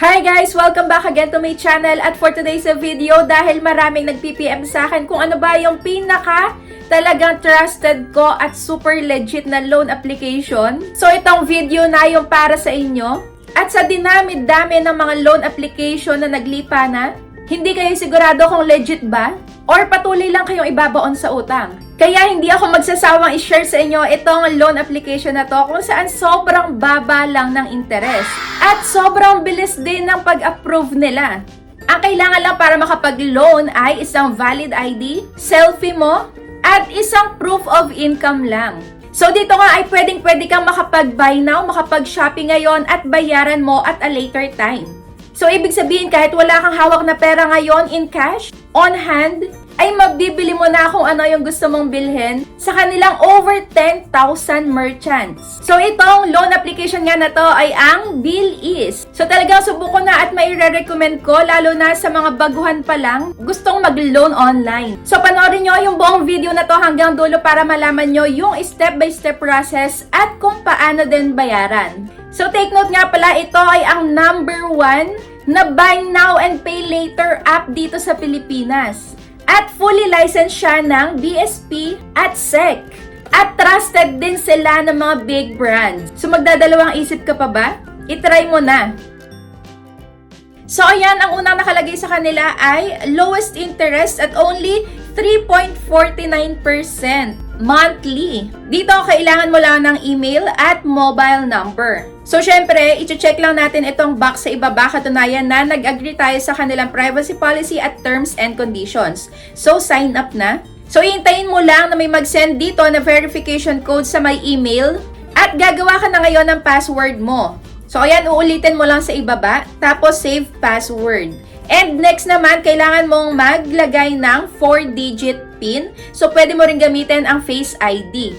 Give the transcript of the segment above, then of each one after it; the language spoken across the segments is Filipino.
Hi guys! Welcome back again to my channel at for today's video, dahil maraming nag-PPM sa akin kung ano ba yung talagang trusted ko at super legit na loan application. So itong video na yung para sa inyo. At sa dinami-dami ng mga loan application na naglipa na, hindi kayo sigurado kung legit ba? Or patuloy lang kayong ibabaon sa utang? Kaya hindi ako magsasawang i-share sa inyo itong loan application na to kung saan sobrang baba lang ng interest. At sobrang bilis din ng pag-approve nila. Ang kailangan lang para makapag-loan ay isang valid ID, selfie mo, at isang proof of income lang. So dito nga ay pwedeng-pwede kang makapag-buy now, makapag-shopping ngayon at bayaran mo at a later time. So ibig sabihin kahit wala kang hawak na pera ngayon in cash, on hand, ay mabibili mo na kung ano yung gusto mong bilhin sa kanilang over 10,000 merchants. So itong loan application nga na to ay ang BillEase. So talagang subukan na at maire-recommend ko lalo na sa mga baguhan pa lang gustong mag-loan online. So panoorin nyo yung buong video na to hanggang dulo para malaman nyo yung step-by-step process at kung paano din bayaran. So take note nga pala, ito ay ang number 1 na buy now and pay later app dito sa Pilipinas. At fully licensed siya ng BSP at SEC. At trusted din sila ng mga big brands. So magdadalawang isip ka pa ba? I-try mo na. So ayan, ang unang nakalagay sa kanila ay lowest interest at only 3.49% monthly. Dito, kailangan mo lang ng email at mobile number. So, syempre, i-check lang natin itong box sa ibaba. Katunayan na nag-agree tayo sa kanilang privacy policy at terms and conditions. So, sign up na. So, iintayin mo lang na may mag-send dito na verification code sa my email at gagawa ka na ngayon ng password mo. So, ayan, uulitin mo lang sa ibaba, tapos save password. And next naman, kailangan mong maglagay ng 4-digit PIN. So, pwede mo rin gamitin ang Face ID.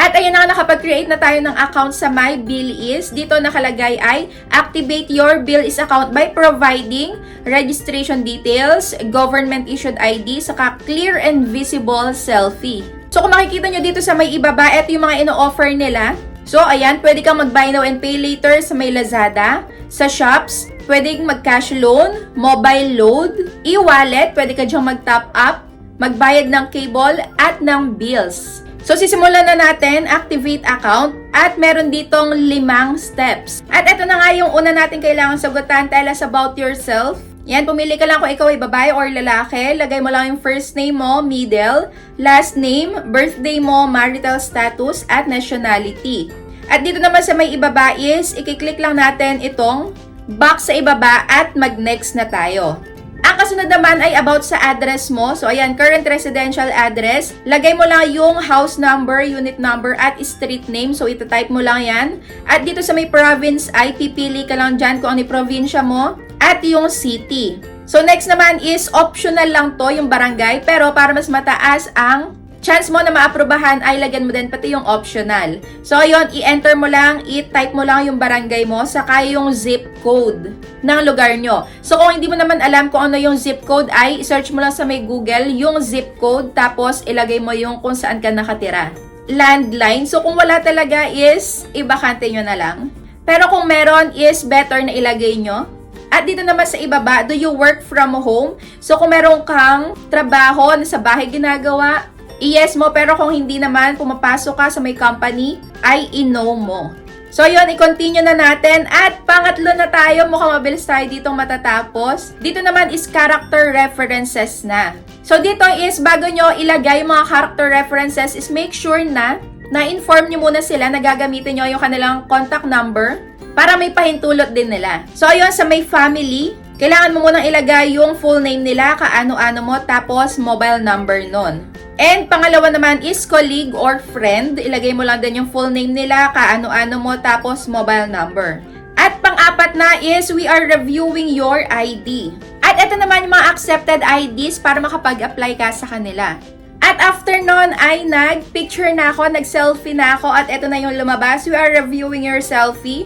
At ayun na, nakapag-create na tayo ng account sa My BillEase. Dito nakalagay ay activate your BillEase account by providing registration details, government-issued ID, saka clear and visible selfie. So, kung makikita nyo dito sa may ibaba, ito yung mga ino-offer nila. So, ayan, pwede kang mag-buy now and pay later sa may Lazada, sa shops, pwedeng mag-cash loan, mobile load, e-wallet, pwede ka diyang mag-top up, magbayad ng cable at ng bills. So, sisimulan na natin, activate account, at meron ditong 5 steps. At ito na nga yung una natin kailangan sagutan. Tell us about yourself. Yan, pumili ka lang kung ikaw ay babae or lalaki. Lagay mo lang yung first name mo, middle, last name, birthday mo, marital status, at nationality. At dito naman sa may ibaba is, i-click lang natin itong box sa ibaba at mag-next na tayo. Ang kasunod naman ay about sa address mo. So, ayan, current residential address. Lagay mo lang yung house number, unit number, at street name. So, ito-type mo lang yan. At dito sa may province ay pipili ka lang dyan kung ano yung probinsya mo at yung city. So, next naman is optional lang to, yung barangay. Pero para mas mataas ang chance mo na maaprubahan ay lagyan mo din pati yung optional. So, ayun, i-enter mo lang, i-type mo lang yung barangay mo, saka yung zip code ng lugar nyo. So, kung hindi mo naman alam kung ano yung zip code, ay search mo lang sa may Google yung zip code, tapos ilagay mo yung kung saan ka nakatira. Landline. So, kung wala talaga is, ibakante nyo na lang. Pero kung meron is, better na ilagay nyo. At dito naman sa ibaba, do you work from home? So, kung meron kang trabaho na sa bahay ginagawa, i-yes mo, pero kung hindi naman, pumapasok ka sa may company, ay i-no mo. So, yun, i-continue na natin. At pangatlo na tayo, mukhang mabilis tayo ditong matatapos. Dito naman is character references na. So, dito is, bago nyo ilagay yung mga character references, is make sure na na-inform nyo muna sila na gagamitin nyo yung kanilang contact number para may pahintulot din nila. So, ayun, sa may family, kailangan mo munang ilagay yung full name nila, kaano-ano mo, tapos mobile number nun. And pangalawa naman is colleague or friend. Ilagay mo lang din yung full name nila, kaano-ano mo, tapos mobile number. At pang-apat na is we are reviewing your ID. At ito naman yung mga accepted IDs para makapag-apply ka sa kanila. At after nun ay nag-picture na ako, nag-selfie na ako, at ito na yung lumabas. We are reviewing your selfie.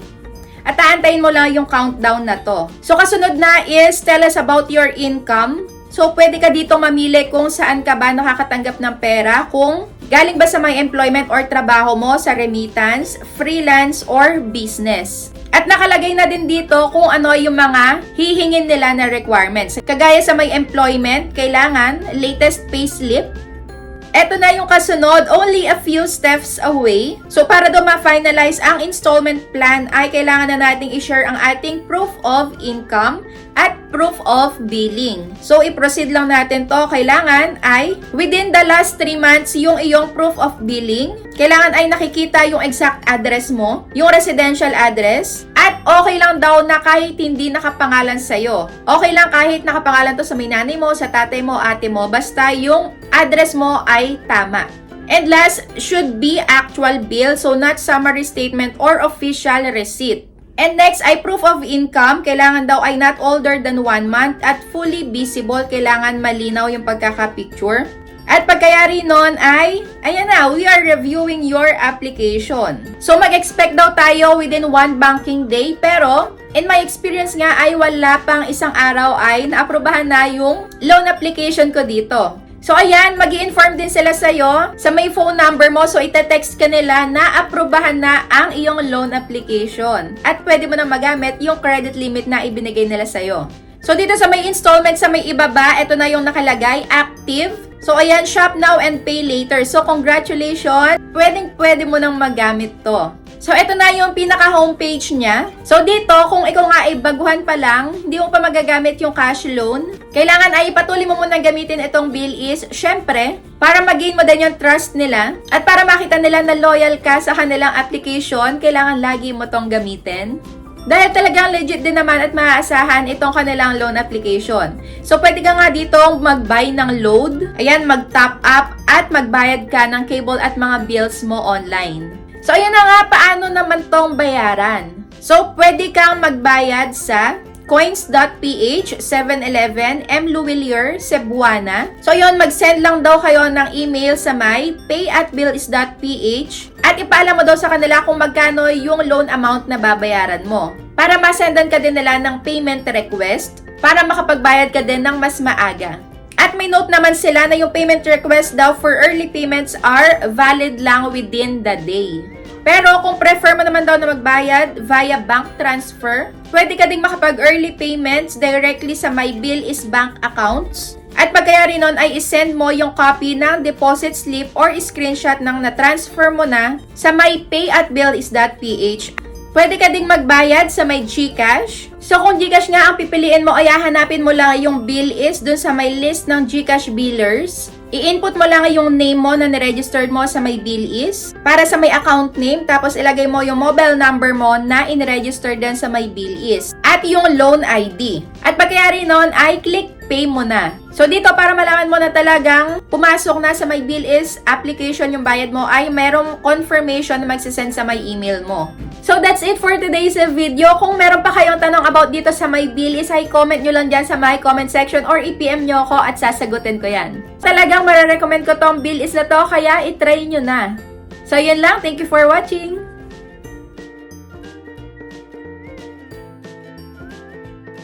At aantayin mo lang yung countdown na to. So, kasunod na is tell us about your income. So, pwede ka dito mamili kung saan ka ba nakakatanggap ng pera, kung galing ba sa may employment or trabaho mo, sa remittance, freelance, or business. At nakalagay na din dito kung ano yung mga hihingin nila na requirements. Kagaya sa may employment, kailangan latest payslip. Ito na yung kasunod, only a few steps away. So, para daw ma-finalize ang installment plan ay kailangan na nating i-share ang ating proof of income at proof of billing. So, i-proceed lang natin to. Kailangan ay within the last 3 months yung iyong proof of billing. Kailangan ay nakikita yung exact address mo, yung residential address. At okay lang daw na kahit hindi nakapangalan sa'yo. Okay lang kahit nakapangalan to sa may nanay mo, sa tatay mo, ate mo. Basta yung address mo ay tama. And last, should be actual bill. So, not summary statement or official receipt. And next ay proof of income. Kailangan daw ay not older than 1 month at fully visible. Kailangan malinaw yung pagkaka-picture. At pagkayari nun ay, ayan na, we are reviewing your application. So, mag-expect daw tayo within 1 banking day. Pero, in my experience nga ay wala pang isang araw ay naaprubahan na yung loan application ko dito. So, ayan, mag-i-inform din sila sa'yo sa may phone number mo. So, ite-text ka nila na aprubahan na ang iyong loan application. At pwede mo na magamit yung credit limit na ibinigay nila sa'yo. So, dito sa may installment sa may ibaba, ito na yung nakalagay, active. So, ayan, shop now and pay later. So, congratulations! Pwede mo nang magamit to. So, ito na yung pinaka-homepage niya. So, dito, kung ikaw nga ay baguhan pa lang, hindi mo pa magagamit yung cash loan, kailangan ay ipatuloy mo muna gamitin itong bill is, syempre, para mag-gain mo din yung trust nila, at para makita nila na loyal ka sa kanilang application, kailangan lagi mo tong gamitin. Dahil talagang legit din naman at maaasahan itong kanilang loan application. So, pwede ka nga dito mag-buy ng load, ayan, mag-top up, at magbayad ka ng cable at mga bills mo online. So, ayan na nga, paano naman tong bayaran? So, pwede kang magbayad sa coins.ph, 7-Eleven, M. Luwilier, Cebuana. So, yun, mag-send lang daw kayo ng email sa may pay@billis.ph at ipaalam mo daw sa kanila kung magkano yung loan amount na babayaran mo. Para masendan ka din nila ng payment request para makapagbayad ka din ng mas maaga. At may note naman sila na yung payment request daw for early payments are valid lang within the day. Pero kung prefer mo naman daw na magbayad via bank transfer, pwede ka ding makapag-early payments directly sa my bill is bank accounts. At pagkayari nun ay isend mo yung copy ng deposit slip or screenshot ng na-transfer mo na sa my pay@billis.ph. Pwede ka ding magbayad sa may GCash. So kung GCash nga ang pipiliin mo ay hahanapin mo lang yung bill is dun sa may list ng GCash billers. I-input mo lang yung name mo na niregistered mo sa may bill is para sa may account name, tapos ilagay mo yung mobile number mo na in-register din sa may bill is at yung loan ID. At pagkayari nun ay click pay mo na. So dito para malaman mo na talagang pumasok na sa my bill is application yung bayad mo ay merong confirmation na magsisend sa my email mo. So that's it for today's video. Kung meron pa kayong tanong about dito sa my bill is ay comment nyo lang dyan sa my comment section or i-PM nyo ako at sasagutin ko yan. Talagang marirecommend ko tong bill is na to kaya itry nyo na. So yun lang. Thank you for watching.